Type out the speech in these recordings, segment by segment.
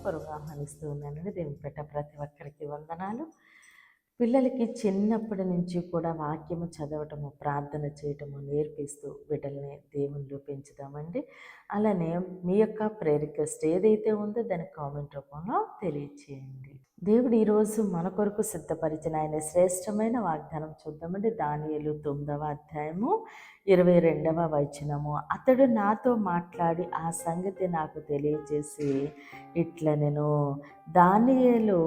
హృదయపూర్వకంగా ఆహ్వానిస్తూ ఉన్నానండి. దేవుని పెట్ట ప్రతి ఒక్కరికి వందనాలు. పిల్లలకి చిన్నప్పటి నుంచి కూడా వాక్యము చదవటము, ప్రార్థన చేయటము నేర్పిస్తూ బిడ్డల్ని దేవునిలో పెంచుదామండి. అలానే మీ యొక్క ప్రేయర్ రిక్వెస్ట్ ఏదైతే ఉందో దాన్ని కామెంట్ రూపంలో తెలియచేయండి. దేవుడు ఈరోజు మన కొరకు సిద్ధపరిచిన ఆయన శ్రేష్టమైన వాగ్దానం చూద్దామండి. దానియేలు 9వ అధ్యాయము 22వ వచనము. అతడు నాతో మాట్లాడి ఆ సంగతి నాకు తెలియజేసి నేను దానియేలు,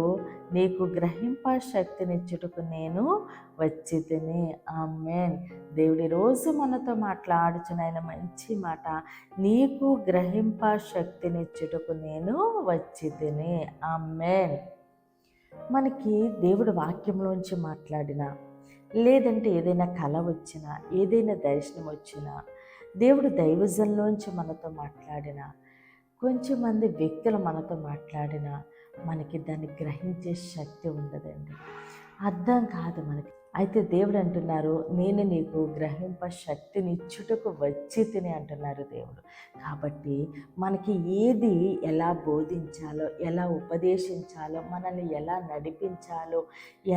నీకు గ్రహింప శక్తినిచ్చుటకు నేను వచ్చి తిని. ఆమేన్. దేవుడి రోజు మనతో మాట్లాడుచున్న ఆయన మంచి మాట, నీకు గ్రహింప శక్తినిచ్చుటకు నేను వచ్చి తిని. ఆమేన్. మనకి దేవుడు వాక్యంలోంచి మాట్లాడినా, లేదంటే ఏదైనా కళ వచ్చినా, ఏదైనా దర్శనం వచ్చినా, దేవుడు దైవజన్లోంచి మనతో మాట్లాడినా, కొంచెం మంది వ్యక్తులు మనతో మాట్లాడినా మనకి దాన్ని గ్రహించే శక్తి ఉండదండి, అర్థం కాదు మనకి. అయితే దేవుడు అంటున్నారు, నేను నీకు గ్రహింప శక్తినిచ్చుటకు వచ్చి తిని అంటున్నారు దేవుడు. కాబట్టి మనకి ఏది ఎలా బోధించాలో, ఎలా ఉపదేశించాలో, మనల్ని ఎలా నడిపించాలో,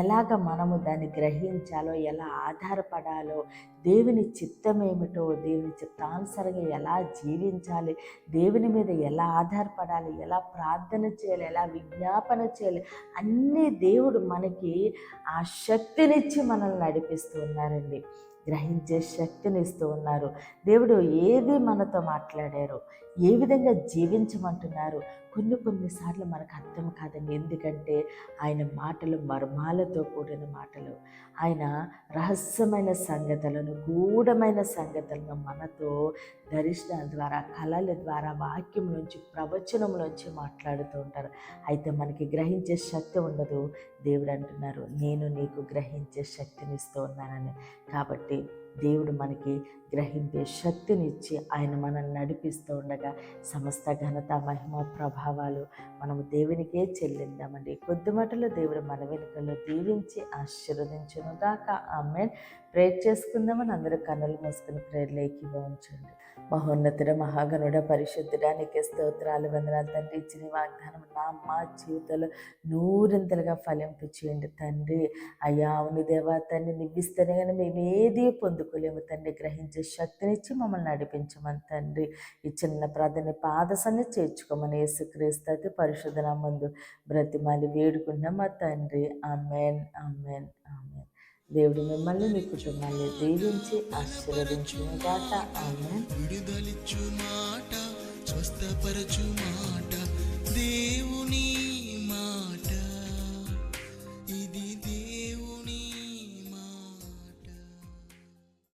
ఎలాగ మనము దాన్ని గ్రహించాలో, ఎలా ఆధారపడాలో, దేవుని చిత్తమేమిటో, దేవుని చిత్తానుసారంగా ఎలా జీవించాలి, దేవుని మీద ఎలా ఆధారపడాలి, ఎలా ప్రార్థన చేయాలి, ఎలా విజ్ఞాపన చేయాలి, అన్నీ దేవుడు మనకి ఆ శక్తినిచ్చి మనల్ని నడిపిస్తూ ఉన్నారండి. గ్రహించే శక్తిని ఇస్తూ ఉన్నారు. దేవుడు ఏది మనతో మాట్లాడారో, ఏ విధంగా జీవించమంటున్నారు, కొన్నిసార్లు మనకు అర్థం కాదండి. ఎందుకంటే ఆయన మాటలు మర్మాలతో కూడిన మాటలు. ఆయన రహస్యమైన సంగతులను, గూఢమైన సంగతులను మనతో దర్శనాల ద్వారా, కళల ద్వారా, వాక్యం నుంచి, ప్రవచనం నుంచి మాట్లాడుతూ ఉంటారు. అయితే మనకి గ్రహించే శక్తి ఉండదు. దేవుడు అంటున్నారు, నేను నీకు గ్రహించే శక్తిని ఇస్తూ ఉన్నానని. కాబట్టి దేవుడు మనకి గ్రహించే శక్తినిచ్చి ఆయన మనల్ని నడిపిస్తూ ఉండగా సమస్త ఘనత, మహిమ, ప్రభావాలు మనము దేవునికే చెల్లిద్దామండి. కొద్ది మాటలో దేవుడు మన వెనుకల్లో దీవించి ఆశీర్వదించునుగాక. ఆమేన్. ప్రేర్ చేసుకుందామని అందరూ కన్నులు మూసుకుని ప్రేర్లో ఏకీభవించండి. మహోన్నతుడ, మహాగణుడ, పరిశుద్ధుడానికి స్తోత్రాలు, వందనాలు తండ్రి. ఇచ్చిన వాగ్దానం మా జీవితంలో నూరింతలుగా ఫలింపు చేయండి తండ్రి. అయ్యా అవును దేవా తండ్రి, నివ్విస్తేనే కానీ మేము ఏది పొందుకోలేము తండ్రి. గ్రహించే శక్తినిచ్చి మమ్మల్ని నడిపించమని తండ్రి. ఈ చిన్న ప్రార్థన పాదసన్ని చేర్చుకోమని యేసుక్రీస్తు అతి పరిశుద్ధ నామమున బ్రతిమాలి వేడుకుంటున్నాం మా తండ్రి. ఆమేన్, ఆమేన్, ఆమేన్. దేవుడు మిమ్మల్ని, మీ కుటుంబాన్ని దీవించి ఆశీర్వదించును గాక. ఆమేన్. విడుదలిచ్చు మాట, స్వస్థపరచు మాట,